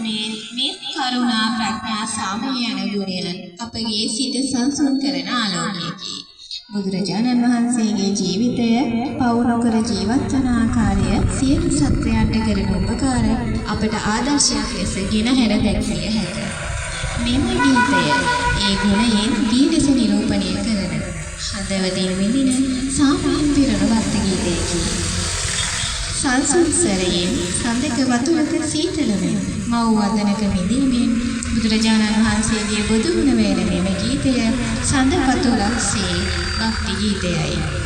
මේ කරුණා ප්‍රඥා සාමය යන ගුණයන් අපගේ සිත සංසුන් කරන ආලෝකයකි. බුදුරජාණන් වහන්සේගේ ජීවිතය පවු නොකර ජීවත් වන ආකාරය සියලු සත්වයන්ට කරන උපකාර අපට ආදර්ශයක් ලෙස ගෙනහැර දැක්විය හැක. මෙම ගීතය ඒ ගුණයෙන් දී ලෙස නිරූපණය කරන හදවතින් විඳින සාමයෙන් පිරෙන බද්ධ ගීතයකි. සංසුන් සරයෙන් සඳක වතුරක සීතලමෙන් මව් වදනක මිදීමෙන් බුදුරජාණන් වහන්සේගේ බුදු ගුණ වේන මෙම ගීතය සඳ පතුලක්සේ භක්ති ගීතයයි.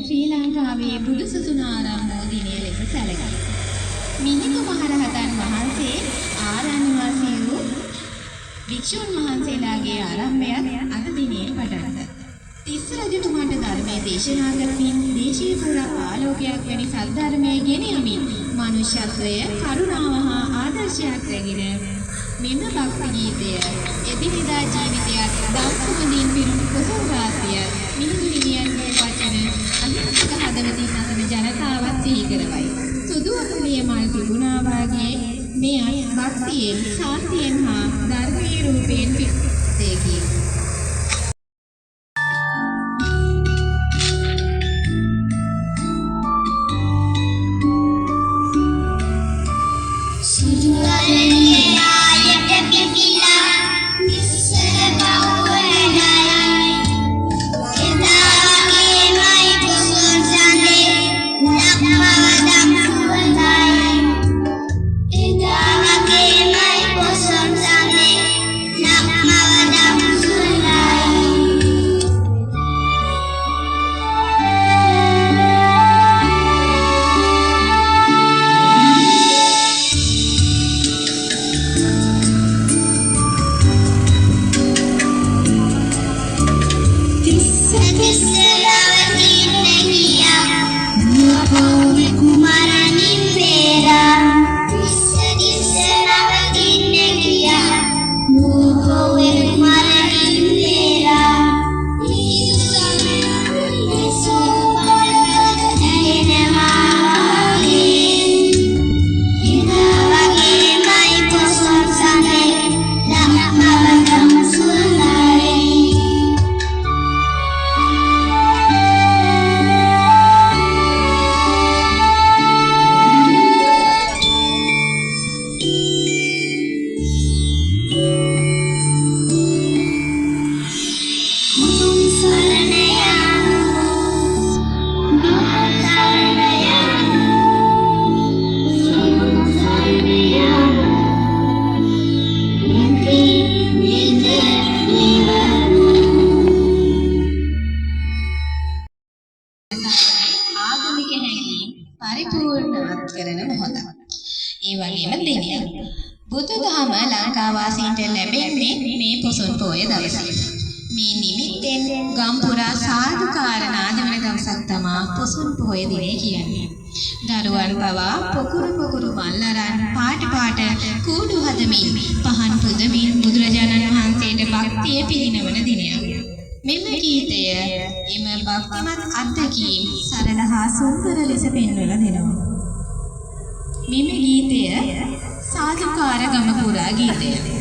ශ්‍රී ලංකාවේ බුදු සසුන ආරම්භ දිනය ලෙස සැලකේ. මිහිඳු මහරහතන් වහන්සේ ආරණ්‍ය වාසී වූ වික්ෂුන් වහන්සේලාගේ ආරම්භයත් අද දිනේ පටන් ගත්තා. තිස්ස රජතුමාට ධර්මයේ දේශනා කරමින් දේශීය පුරා ආලෝකයක් වැනි සද්ධර්මයේ ගෙන යමින් මනුෂ්‍යත්වය කරුණාව හා ආදර්ශයක් රැගෙන මෙම භක්ති ගීතය එදිනෙදා ජීවිතයත් දවසකින් පිරුණු කුසල රාශිය මිහිඳු හිමියන්ගේ වචන අහිංසක හදවතින් අසන ජනතාවත් සිහි කරවයි. සුදු අකුලිය මල් තිබුණා වාගේ මෙය භක්තියෙන් සාන්තියෙන් හා ධර්මයේ රූපයෙන් පිටේකි. Nak mawadam මේ නිමිත්තෙන් ගම්පුරා සාදුකාර නාද වෙන දවසක් තමා පොසොන් පොහොය දිනේ කියන්නේ. දරුවන් පවා පොකුරු මල් අරන් පාට කූඩු හදමින් පහන් පුදමින් බුදුරජාණන් වහන්සේට භක්තිය පිරිනවන දිනයක්. මෙම ගීතය එම භක්තිමත් අත්දැකීම් සරල හා සුන්දර ලෙස පෙන්වලා දෙනවා. මෙම ගීතය සාදුකාර ගමපුරා ගීතය.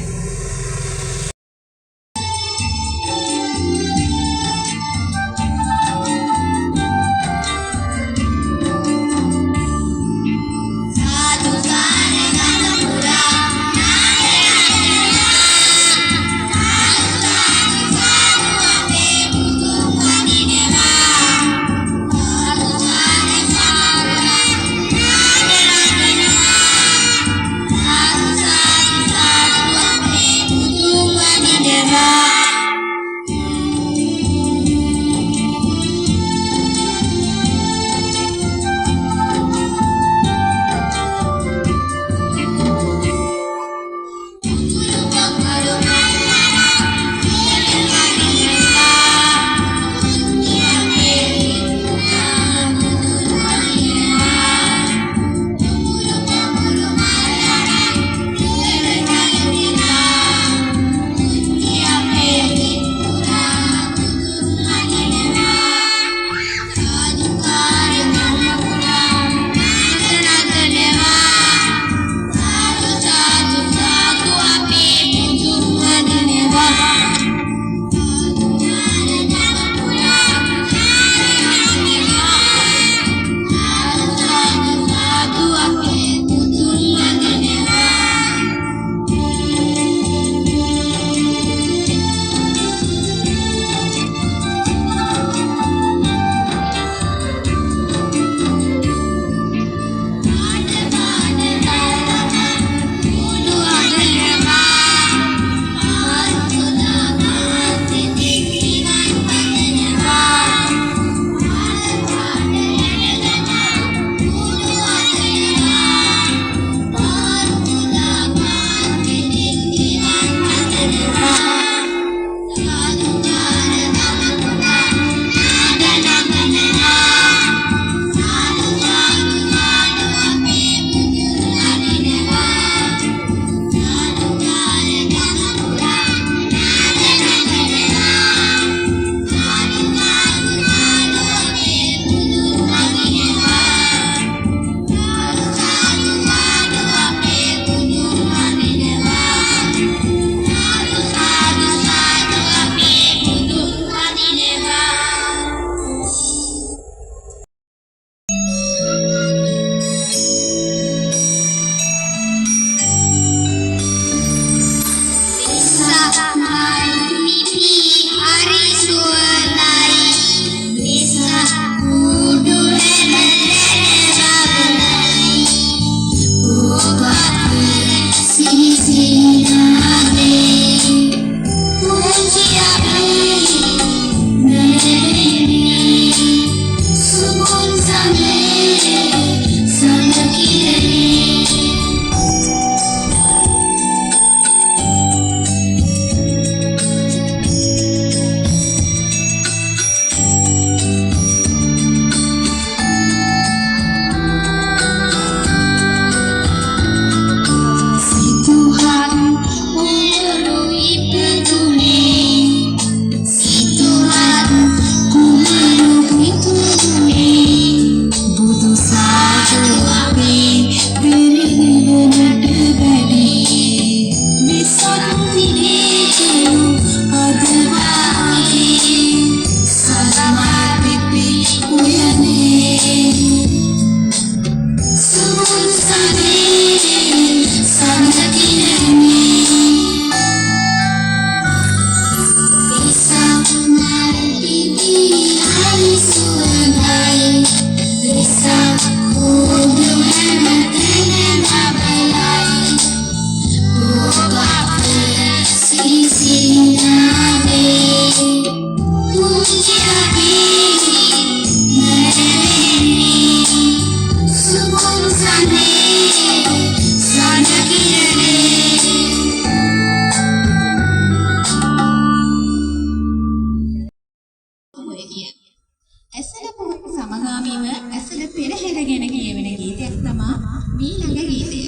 ගාමීව ඇසළ පෙරහැරගෙන කියවෙන ගීතයක් තමයි මීළඟ ගීතය.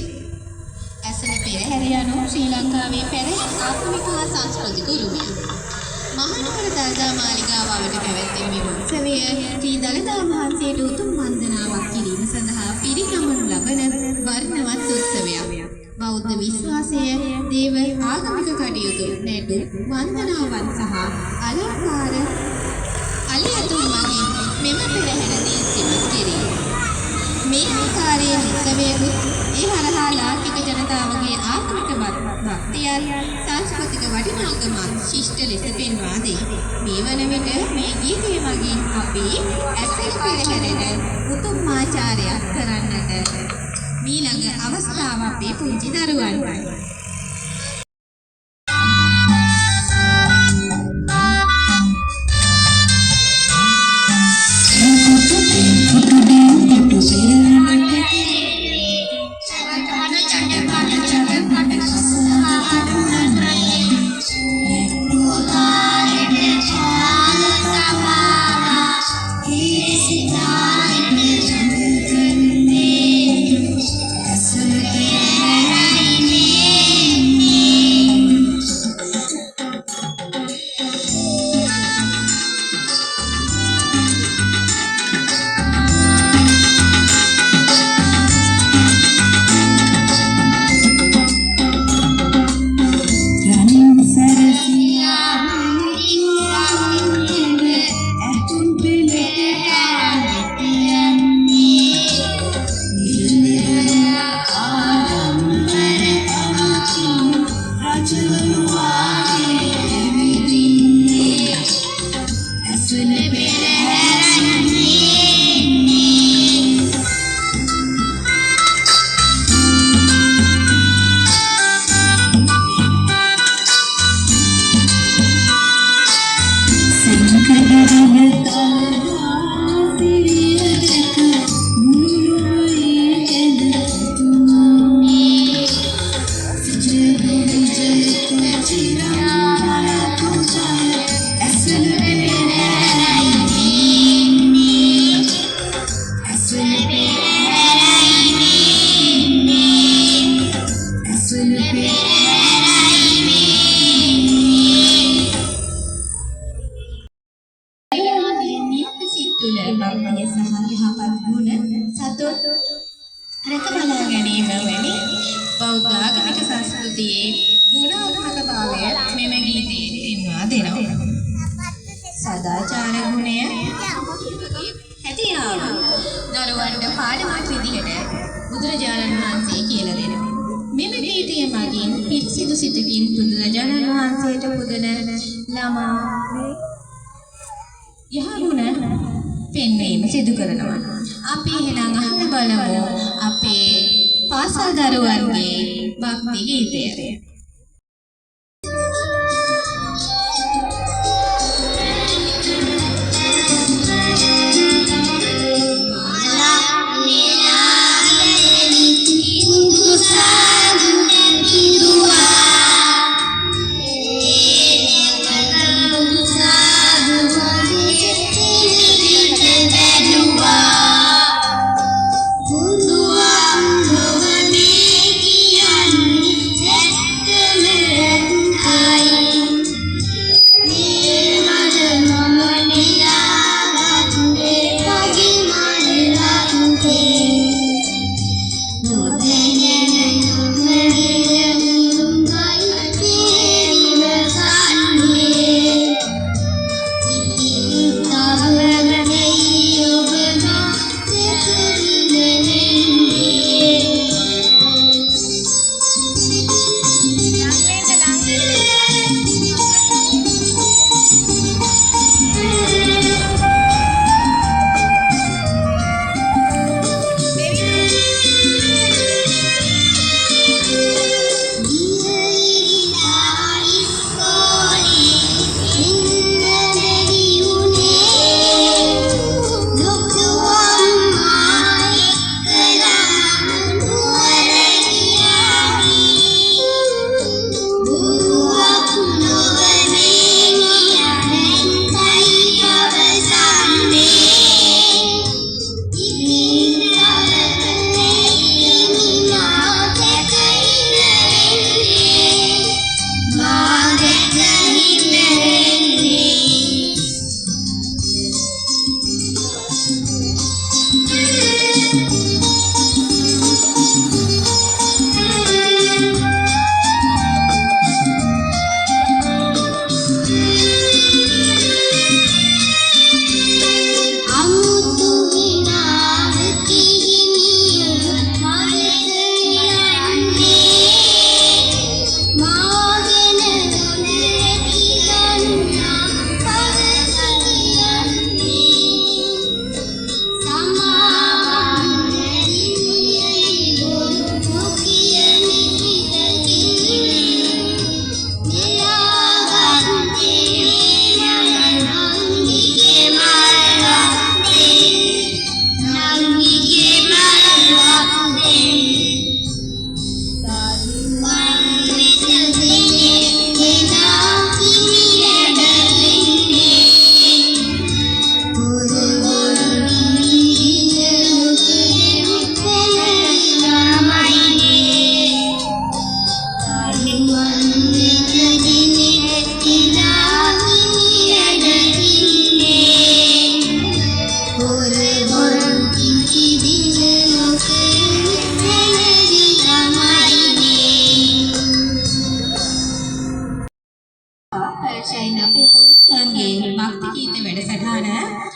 ඇසළ පෙරහැර යනු ශ්‍රී ලංකාවේ පැරණි ආගමික හා සංස්කෘතික උරුමය. මහනුවර දළදා මාලිගාව අවට පැවැත්වෙන මේ උත්සවය ශ්‍රී දළදා වහන්සේට උතුම් වන්දනාවක් කිරීම සඳහා පිරිනමනු ලබන වර්ණවත් උත්සවයක්. බෞද්ධ විශ්වාසය, දේව ආගමික කටයුතු, නැටුම්, වන්දනාවන් සහ අලංකාර අලියතුන් මගින් මෙම පෙරහැර දීප්තිමත් කෙරේ. මේ ආකාරයේ උත්සවයකුත් ඒ හරහා ලාංකික ජනතාවගේ ආගමික භක්තියත් සංස්කෘතික වටිනාකමත් ශිෂ්ට ලෙස පෙන්වා දෙයි. මේ වන විට මේ ගීතය මගින් අපි ඇසළ පෙරහැරට උතුම් ආචාරයක් කරන්නට මීළඟ අවස්ථාව අපේ පුංචි දරුවන්ටයි. බෞද්ධ ආගමික සංස්කෘතියේ ගුණාත්මකතාවය මෙම ගීතයේ පෙන්වා දෙනවා. සදාචාර ගුණය හැටියාව දරුවන්ට පාඩමක් විදිහට බුදුරජාණන් වහන්සේ කියලා දෙනවා. මෙම ගීතය මගින් පිරිසිදු සිතකින් බුදුරජාණන් වහන්සේට පුදන ළමා යහගුණ පෙන්වීම සිදු කරනවා. අපි එහෙනම් අහලා බලමු අපේ පාසල් දරුවන්ගේ භක්ති ගීතය. සංඝගේ භක්ති ගීත වැඩසටහන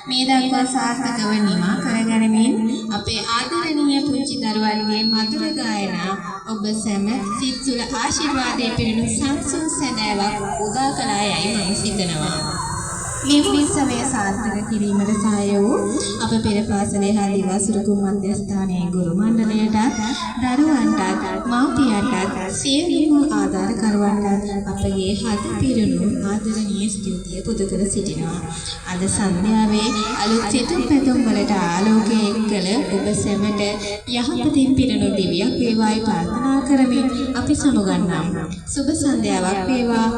මේ දක්වා සාර්ථකව නිමා කරගනිමින් අපේ ආදරණීය පුංචි දරුවන්ගේ මధుර ගායනා ඔබ සැම සිත්සුල ආශිර්වාදයේ පිරුණු සංසුන් සැදෑවක් උදා කළා යයි මම සිතනවා. මේ උත්සවය සාර්ථක කිරීමට සහාය වූ අප පෙර පාසලේ හා දිවාසුරුකුම් මධ්‍යස්ථානයේ ගුරු මණ්ඩලයටත් දරුවන්ටත් මාපියන්ටත් සියලුම ආධාරකරුවන්ටත් අපගේ හද පිරුණු ආදරණීය ස්තුතිය පුද කර සිටිනවා. අද සන්ධ්‍යාවේ අලුත් සිතුම් පැතුම් වලට ආලෝකයේ එක්කල ඔබ සැමට යහපතින් පිරුණු දිවියක් වේවායි ප්‍රාර්ථනා කරමින් අපි සමුගන්නම්. සුබ සන්ධ්‍යාවක් වේවා.